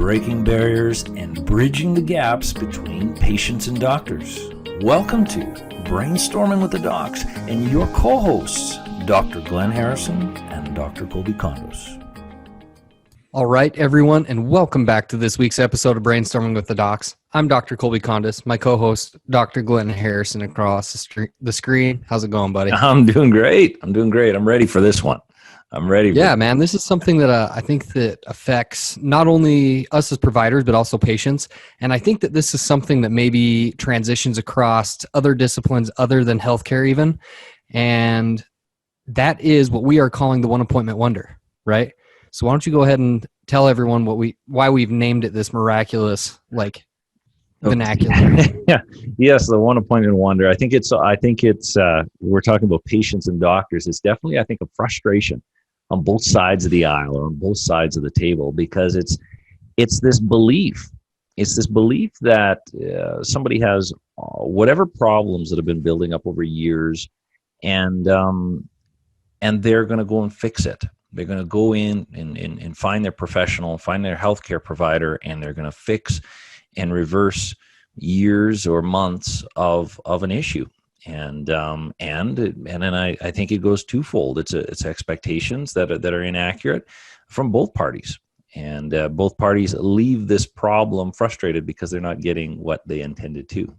breaking barriers and bridging the gaps between patients and doctors. Welcome to Brainstorming with the Docs and your co-hosts, Dr. Glenn Harrison and Dr. Kolby Condos. All right, everyone, and welcome back to this week's episode of Brainstorming with the Docs. I'm Dr. Kolby Condos, my co-host, Dr. Glenn Harrison, across the screen. How's it going, buddy? I'm doing great. I'm ready for this one. I'm ready. Yeah, man, this is something that I think that affects not only us as providers, but also patients. And I think that this is something that maybe transitions across other disciplines other than healthcare even. And that is what we are calling the one appointment wonder, right? So why don't you go ahead and tell everyone why we've named it this miraculous, vernacular. Yeah. Yes, the one appointment wonder. I think it's we're talking about patients and doctors. It's definitely, I think, a frustration on both sides of the aisle or on both sides of the table, because it's this belief. It's this belief that somebody has whatever problems that have been building up over years, and they're going to go and fix it. They're going to go in and find their professional, find their healthcare provider, and they're going to fix and reverse years or months of an issue. And then I think it goes twofold. It's expectations that are inaccurate from both parties, and both parties leave this problem frustrated because they're not getting what they intended to.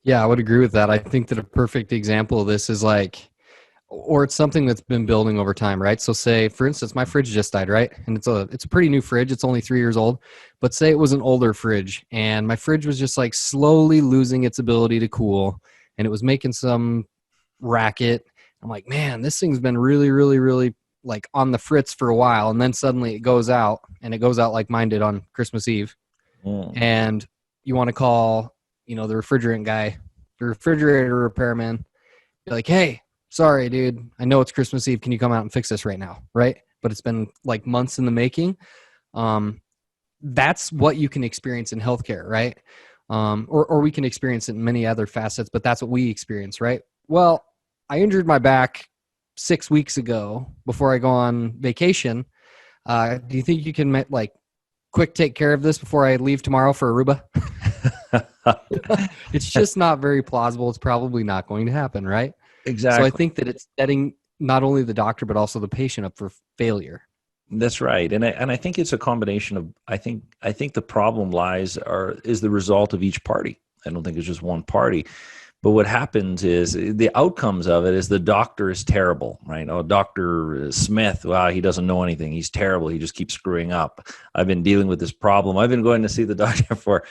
Yeah, I would agree with that. I think that a perfect example of this is or it's something that's been building over time, right? So say, for instance, my fridge just died, right? And it's a pretty new fridge. It's only 3 years old. But say it was an older fridge, and my fridge was just slowly losing its ability to cool, and it was making some racket. I'm like, man, this thing's been really, really, really on the fritz for a while. And then suddenly it goes out, and it goes out like mine did on Christmas Eve. And you want to call, the refrigerant guy, the refrigerator repairman, be like, hey, sorry, dude, I know it's Christmas Eve. Can you come out and fix this right now? Right? But it's been months in the making. That's what you can experience in healthcare, right? Or we can experience it in many other facets, but that's what we experience, right? Well, I injured my back 6 weeks ago before I go on vacation. Do you think you can quick take care of this before I leave tomorrow for Aruba? It's just not very plausible. It's probably not going to happen, right? Exactly. So I think that it's setting not only the doctor, but also the patient up for failure. That's right. And I think it's a combination of, I think the problem is the result of each party. I don't think it's just one party. But what happens is the outcomes of it is the doctor is terrible, right? Oh, Dr. Smith, wow, he doesn't know anything. He's terrible. He just keeps screwing up. I've been dealing with this problem. I've been going to see the doctor for,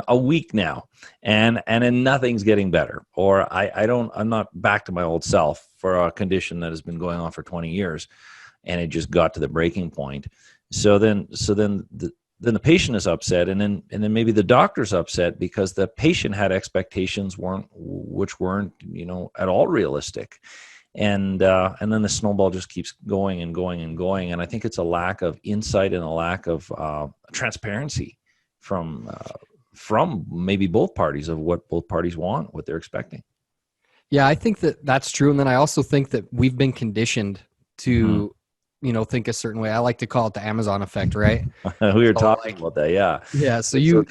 a week now, and then nothing's getting better. Or I'm not back to my old self for a condition that has been going on for 20 years, and it just got to the breaking point. So then the patient is upset, and then maybe the doctor's upset because the patient had expectations which weren't at all realistic, and then the snowball just keeps going and going and going. And I think it's a lack of insight and a lack of transparency from maybe both parties of what both parties want, what they're expecting. Yeah, I think that that's true, and then I also think that we've been conditioned to. Think a certain way. I like to call it the Amazon effect, right? We were talking about that, yeah. Yeah, so you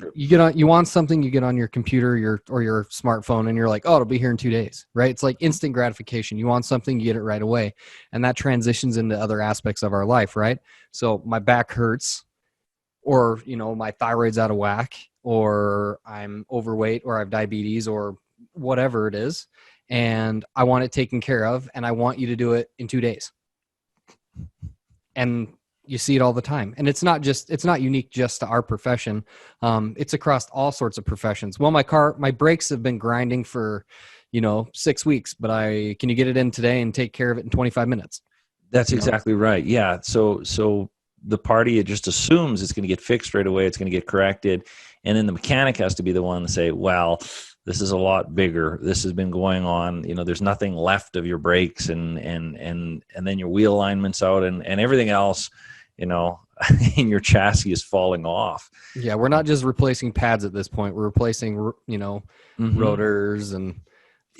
want something, you get on your computer or your smartphone, and you're like, oh, it'll be here in 2 days, right? It's like instant gratification. You want something, you get it right away. And that transitions into other aspects of our life, right? So my back hurts, or, my thyroid's out of whack, or I'm overweight, or I have diabetes, or whatever it is, and I want it taken care of, and I want you to do it in 2 days. And you see it all the time. And it's not unique just to our profession. It's across all sorts of professions. Well, my brakes have been grinding for, 6 weeks, but can you get it in today and take care of it in 25 minutes? That's exactly right. Yeah. So the party, it just assumes it's going to get fixed right away. It's going to get corrected. And then the mechanic has to be the one to say, well, this is a lot bigger. This has been going on. There's nothing left of your brakes, and then your wheel alignment's out, and everything else, in your chassis is falling off. Yeah, we're not just replacing pads at this point. We're replacing, rotors and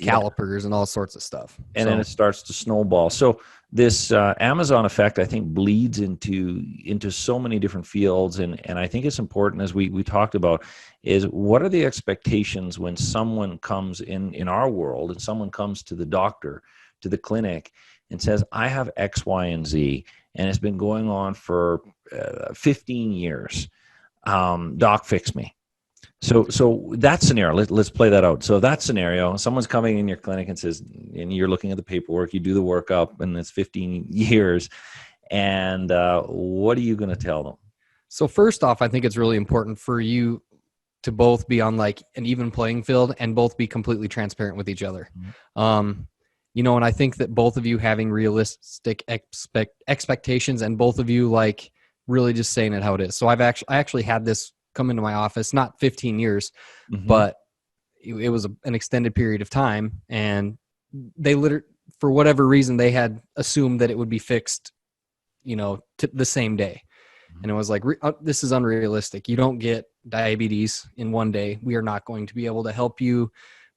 calipers and all sorts of stuff. And then it starts to snowball. So this Amazon effect, I think, bleeds into so many different fields. And I think it's important, as we talked about, is what are the expectations when someone comes in our world, and someone comes to the doctor, to the clinic, and says, I have X, Y, and Z, and it's been going on for 15 years. Doc, fix me. So that scenario, let's play that out. So that scenario, someone's coming in your clinic and says, and you're looking at the paperwork, you do the workup, and it's 15 years. And what are you going to tell them? So first off, I think it's really important for you to both be on like an even playing field and both be completely transparent with each other. Mm-hmm. And I think that both of you having realistic expectations, and both of you like really just saying it how it is. So I actually had this come into my office, not 15 years, mm-hmm. but it was an extended period of time. And they for whatever reason, they had assumed that it would be fixed, to the same day. Mm-hmm. And it was like, this is unrealistic. You don't get diabetes in one day. We are not going to be able to help you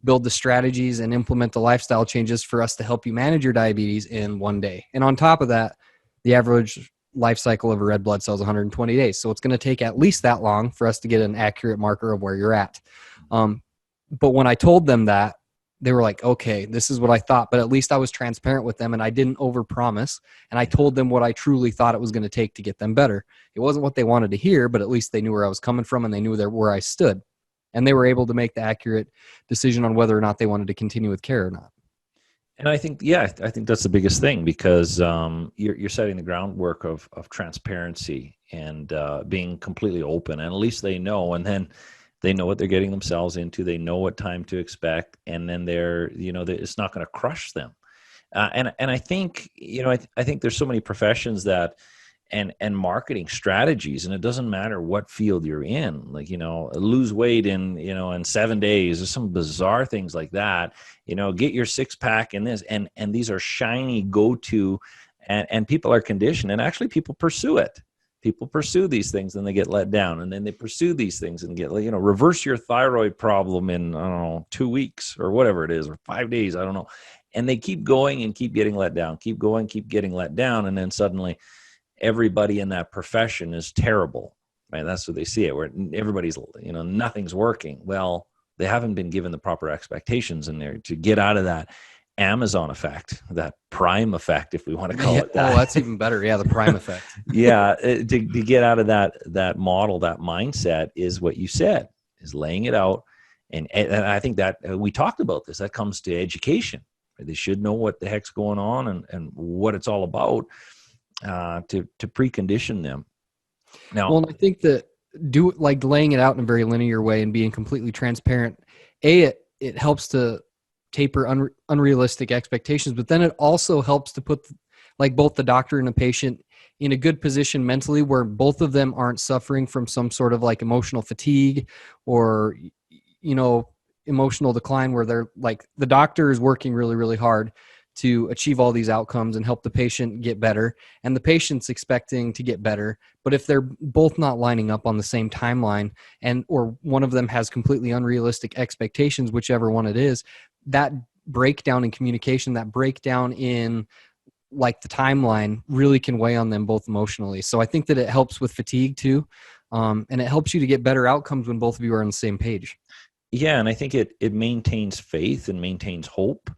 build the strategies and implement the lifestyle changes for us to help you manage your diabetes in one day. And on top of that, the average life cycle of a red blood cell is 120 days. So it's going to take at least that long for us to get an accurate marker of where you're at. But when I told them that, they were like, okay, this is what I thought, but at least I was transparent with them and I didn't overpromise. And I told them what I truly thought it was going to take to get them better. It wasn't what they wanted to hear, but at least they knew where I was coming from and they knew where I stood. And they were able to make the accurate decision on whether or not they wanted to continue with care or not. And I think that's the biggest thing, because you're setting the groundwork of transparency and being completely open, and at least they know, and then they know what they're getting themselves into. They know what time to expect, and then it's not going to crush them. And I think I think there's so many professions that and marketing strategies, and it doesn't matter what field you're in, like, lose weight in 7 days, or some bizarre things like that, get your 6-pack in this, and these are shiny go-to, and people are conditioned, and actually people pursue it. People pursue these things and they get let down, and then they pursue these things and get, reverse your thyroid problem in, 2 weeks or whatever it is, or 5 days, I don't know. And they keep going and keep getting let down, keep going, keep getting let down. And then suddenly everybody in that profession is terrible, right? That's what they see it, where everybody's, nothing's working. Well, they haven't been given the proper expectations in there to get out of that Amazon effect, that prime effect, if we want to call it that. Oh, that's even better. Yeah, the prime effect. Yeah, to get out of that model, that mindset, is what you said, is laying it out. And I think that we talked about this. That comes to education. They should know what the heck's going on and what it's all about, to precondition them. Now, well, I think that laying it out in a very linear way and being completely transparent, it helps to taper unrealistic expectations, but then it also helps to put both the doctor and the patient in a good position mentally, where both of them aren't suffering from some sort of emotional fatigue or emotional decline, where they're the doctor is working really, really hard to achieve all these outcomes and help the patient get better, and the patient's expecting to get better. But if they're both not lining up on the same timeline, or one of them has completely unrealistic expectations, whichever one it is, that breakdown in communication, that breakdown in the timeline, really can weigh on them both emotionally. So I think that it helps with fatigue too. And it helps you to get better outcomes when both of you are on the same page. Yeah. And I think it maintains faith and maintains hope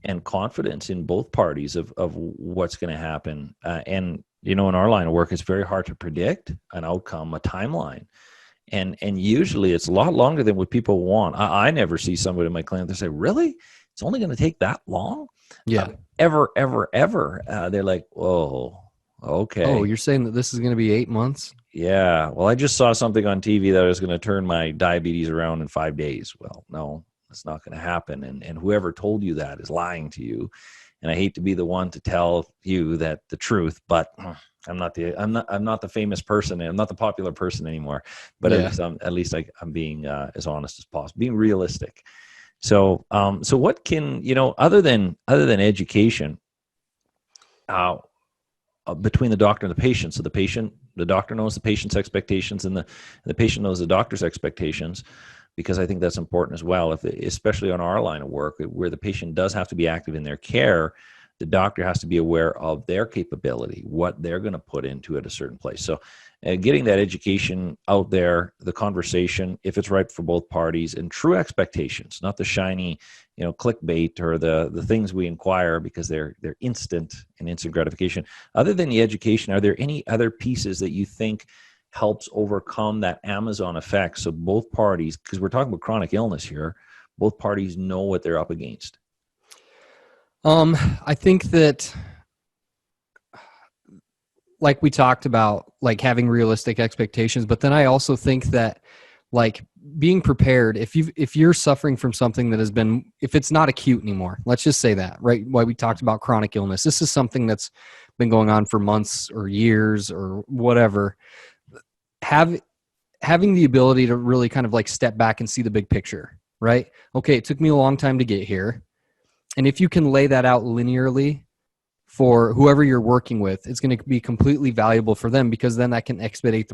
and confidence in both parties of what's going to happen. And, in our line of work, it's very hard to predict an outcome, a timeline. And usually it's a lot longer than what people want. I never see somebody in my clinic that say, really? It's only going to take that long? Yeah. Ever. They're like, whoa, okay. Oh, you're saying that this is going to be 8 months? Yeah. Well, I just saw something on TV that was going to turn my diabetes around in 5 days. Well, no, that's not going to happen. And whoever told you that is lying to you. And I hate to be the one to tell you that the truth, but I'm not the famous person. I'm not the popular person anymore. But yeah. At least I'm being as honest as possible, being realistic. So what can, other than education, between the doctor and the patient. So the doctor knows the patient's expectations, and the patient knows the doctor's expectations. because I think that's important as well. Especially on our line of work, where the patient does have to be active in their care, the doctor has to be aware of their capability, what they're going to put into it a certain place. So getting that education out there, the conversation, if it's right for both parties, and true expectations, not the shiny, clickbait or the things we inquire because they're instant and instant gratification. Other than the education, are there any other pieces that you think helps overcome that Amazon effect, so both parties, because we're talking about chronic illness here, both parties know what they're up against? I think that, like we talked about, like having realistic expectations, but then I also think that, like, being prepared, if you're suffering from something that has been, if it's not acute anymore, let's just say that, right? Why we talked about chronic illness. This is something that's been going on for months or years or whatever. Having the ability to really kind of like step back and see the big picture, right? Okay, it took me a long time to get here. And if you can lay that out linearly for whoever you're working with, it's going to be completely valuable for them, because then that can expedite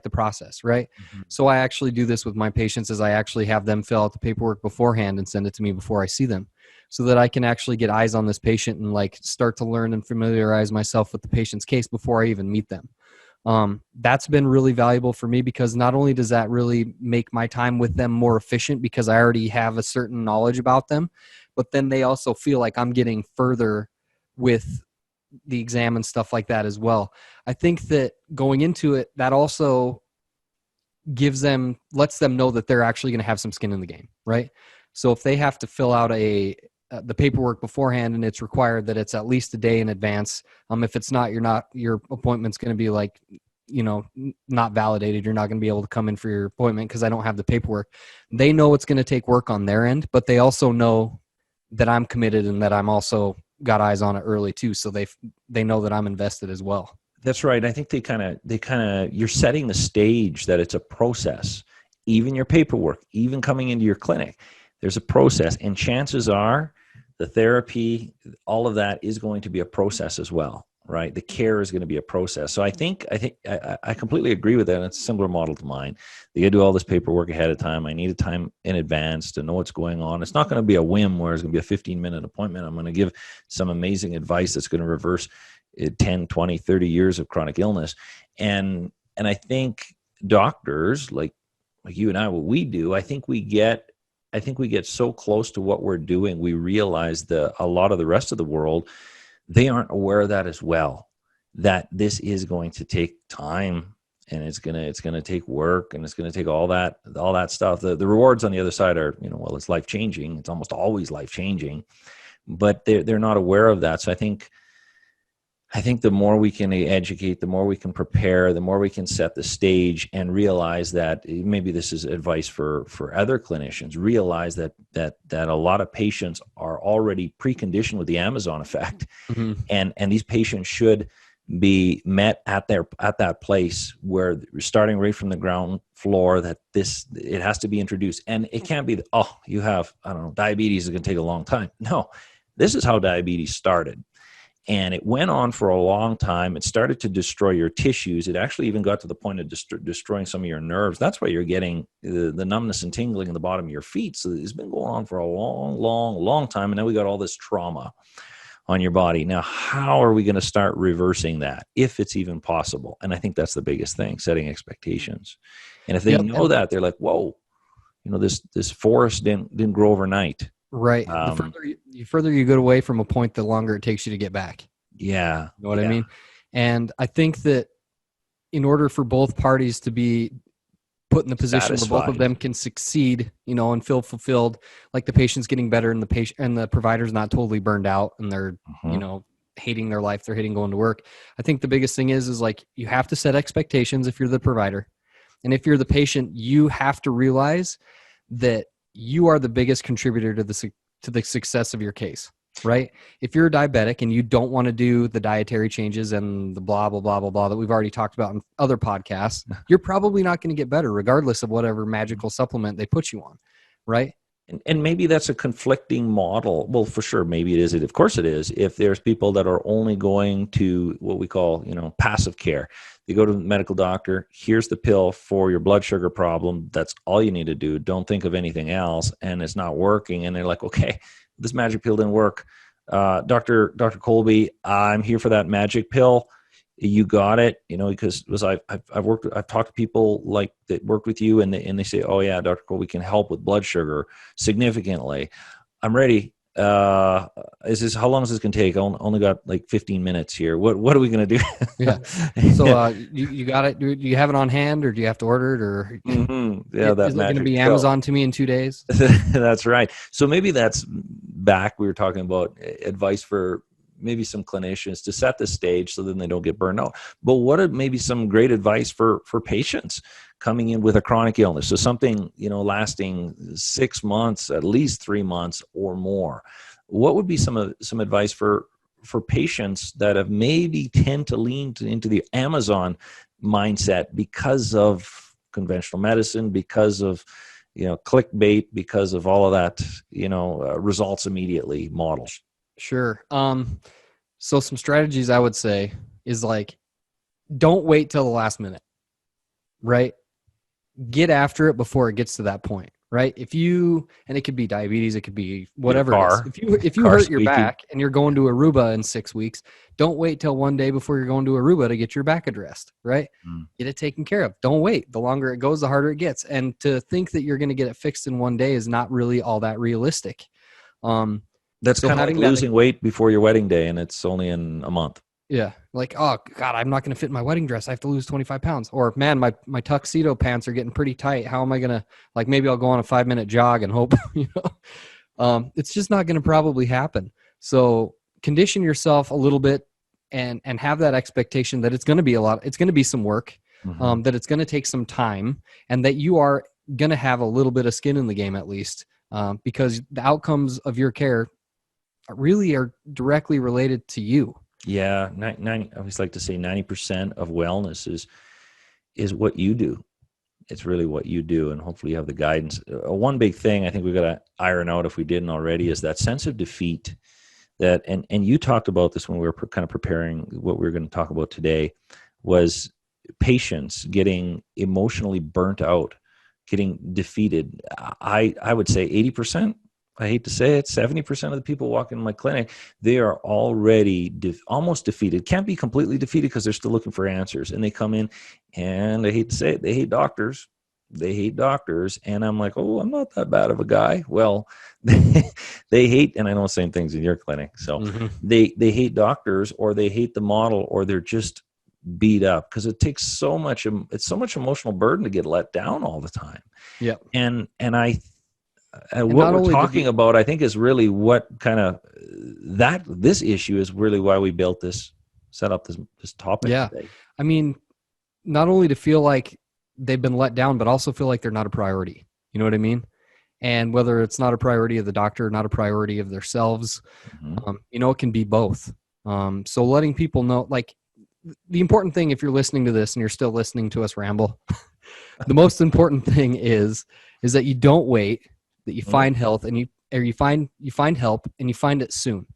the process, right? Mm-hmm. So I actually do this with my patients, as I actually have them fill out the paperwork beforehand and send it to me before I see them, so that I can actually get eyes on this patient and like start to learn and familiarize myself with the patient's case before I even meet them. That's been really valuable for me, because not only does that really make my time with them more efficient because I already have a certain knowledge about them, but then they also feel like I'm getting further with the exam and stuff like that as well. I think that going into it, that also lets them know that they're actually going to have some skin in the game, right? So if they have to fill out the paperwork beforehand, and it's required that it's at least a day in advance, if it's not, your appointment's going to be like, not validated. You're not going to be able to come in for your appointment because I don't have the paperwork. They know it's going to take work on their end, but they also know that I'm committed and that I'm also got eyes on it early too. So they know that I'm invested as well. That's right. I think they kind of, you're setting the stage that it's a process. Even your paperwork, even coming into your clinic, there's a process, and chances are the therapy, all of that is going to be a process as well, right? The care is going to be a process. So I think I completely agree with that. And it's a similar model to mine. You got to do all this paperwork ahead of time. I need a time in advance to know what's going on. It's not going to be a whim where it's going to be a 15-minute appointment. I'm going to give some amazing advice that's going to reverse 10, 20, 30 years of chronic illness. And I think doctors like you and I, what we do, I think we get so close to what we're doing, we realize a lot of the rest of the world, they aren't aware of that as well, that this is going to take time, and it's going to take work, and it's going to take all that stuff. The rewards on the other side are, it's life-changing. It's almost always life-changing, but they're not aware of that. So I think the more we can educate, the more we can prepare, the more we can set the stage, and realize that, maybe this is advice for other clinicians, realize that a lot of patients are already preconditioned with the Amazon effect. Mm-hmm. And these patients should be met at that place where, starting right from the ground floor, that it has to be introduced. And it can't be, you have, diabetes is going to take a long time. No, this is how diabetes started. And it went on for a long time. It started to destroy your tissues. It actually even got to the point of destroying some of your nerves. That's why you're getting the numbness and tingling in the bottom of your feet. So it's been going on for a long, long, long time. And now we got all this trauma on your body. Now, how are we going to start reversing that, if it's even possible? And I think that's the biggest thing, setting expectations. And if they know that, they're like, whoa, this forest didn't grow overnight. Right. The further you go away from a point, the longer it takes you to get back. Yeah. You know what I mean? And I think that in order for both parties to be put in the position where both of them can succeed, and feel fulfilled, like the patient's getting better and the provider's not totally burned out and they're, hating their life, they're hating going to work. I think the biggest thing is like, you have to set expectations if you're the provider. And if you're the patient, you have to realize that you are the biggest contributor to the success of your case, right? If you're a diabetic and you don't want to do the dietary changes and the blah, blah, blah, blah, blah that we've already talked about in other podcasts, you're probably not going to get better regardless of whatever magical supplement they put you on, right? And maybe that's a conflicting model. Well, for sure, maybe it is. Of course it is. If there's people that are only going to what we call, passive care, they go to the medical doctor, here's the pill for your blood sugar problem. That's all you need to do. Don't think of anything else. And it's not working. And they're like, okay, this magic pill didn't work. Dr. Kolby, I'm here for that magic pill. You got it, because I've talked to people like that worked with you, and they say, oh yeah, Dr. Cole, we can help with blood sugar significantly. I'm ready. How long is this going to take? I only got like 15 minutes here. What are we going to do? Yeah. So you got it. Do you have it on hand, or do you have to order it, or yeah, that is it going to be Amazon to me in 2 days? That's right. So maybe that's back. We were talking about advice for maybe some clinicians to set the stage so then they don't get burned out. But what are maybe some great advice for patients coming in with a chronic illness? So something, lasting 6 months, at least 3 months or more. What would be some advice for patients that have maybe tend to lean into the Amazon mindset because of conventional medicine, because of, clickbait, because of all of that, results immediately model? Sure. So some strategies I would say is like, don't wait till the last minute, right? Get after it before it gets to that point, right? And it could be diabetes, it could be whatever it is. If you hurt your back and you're going to Aruba in 6 weeks, don't wait till one day before you're going to Aruba to get your back addressed, right? Get it taken care of. Don't wait. The longer it goes, the harder it gets. And to think that you're going to get it fixed in one day is not really all that realistic. That's kind of like losing weight before your wedding day, and it's only in a month. Yeah. Like, oh God, I'm not going to fit in my wedding dress. I have to lose 25 pounds. Or man, my tuxedo pants are getting pretty tight. How am I going to, maybe I'll go on a 5-minute jog and hope, it's just not going to probably happen. So condition yourself a little bit and have that expectation that it's going to be it's going to be some work, that it's going to take some time, and that you are going to have a little bit of skin in the game at least, because the outcomes of your care really are directly related to you. Yeah, 90, I always like to say 90% of wellness is what you do. It's really what you do, and hopefully you have the guidance. One big thing I think we've got to iron out, if we didn't already, is that sense of defeat. And you talked about this when we were kind of preparing what we were going to talk about today, was patients getting emotionally burnt out, getting defeated. I would say 80%. I hate to say it, 70% of the people walking in my clinic, they are already almost defeated. Can't be completely defeated because they're still looking for answers. And they come in, and I hate to say it, they hate doctors. And I'm like, oh, I'm not that bad of a guy. Well, they hate, and I know the same things in your clinic. So they hate doctors, or they hate the model, or they're just beat up because it takes so much emotional burden to get let down all the time. Yeah. And what we're talking about, I think, is really what kind of this issue is really why we set up this topic today. I mean, not only to feel like they've been let down, but also feel like they're not a priority. You know what I mean? And whether it's not a priority of the doctor, not a priority of themselves, it can be both. So letting people know, like, the important thing, if you're listening to this and you're still listening to us ramble, the most important thing is that you don't wait, that you find health, and you find help, and you find it soon.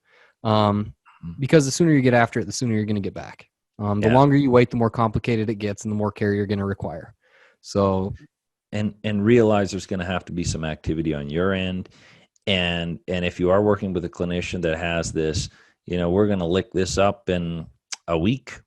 Because the sooner you get after it, the sooner you're going to get back. The longer you wait, the more complicated it gets, and the more care you're going to require. So, and realize there's going to have to be some activity on your end. And if you are working with a clinician that has this, we're going to lick this up in a week,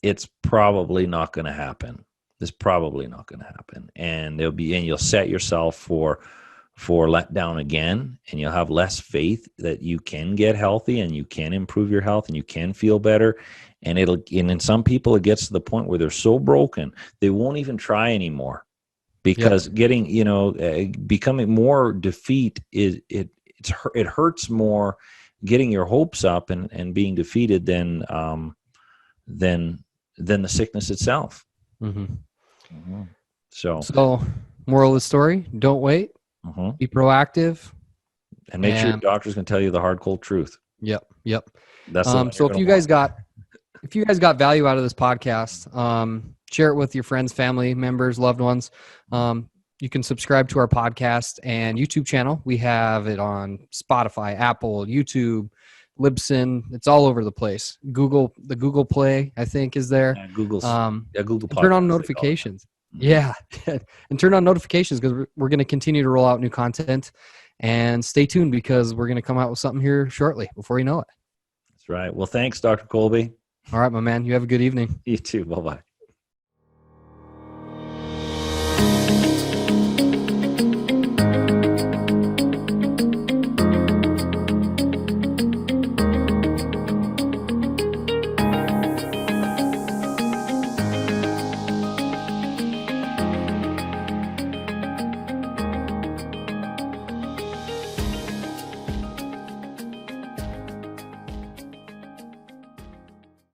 it's probably not going to happen. It's probably not going to happen. And you'll set yourself for let down again, and you'll have less faith that you can get healthy and you can improve your health and you can feel better. And in some people, it gets to the point where they're so broken, they won't even try anymore, because becoming more defeat it hurts more getting your hopes up and being defeated than the sickness itself. So moral of the story, don't wait. Be proactive, and make sure your doctor's going to tell you the hard, cold truth. Yep. That's so if you guys got value out of this podcast, share it with your friends, family members, loved ones. You can subscribe to our podcast and YouTube channel. We have it on Spotify, Apple, YouTube, Libsyn. It's all over the place. The Google Play, I think, is there. Yeah, Google and turn on notifications. Yeah. And turn on notifications because we're going to continue to roll out new content. And stay tuned because we're going to come out with something here shortly before you know it. That's right. Well, thanks, Dr. Kolby. All right, my man. You have a good evening. You too. Bye-bye.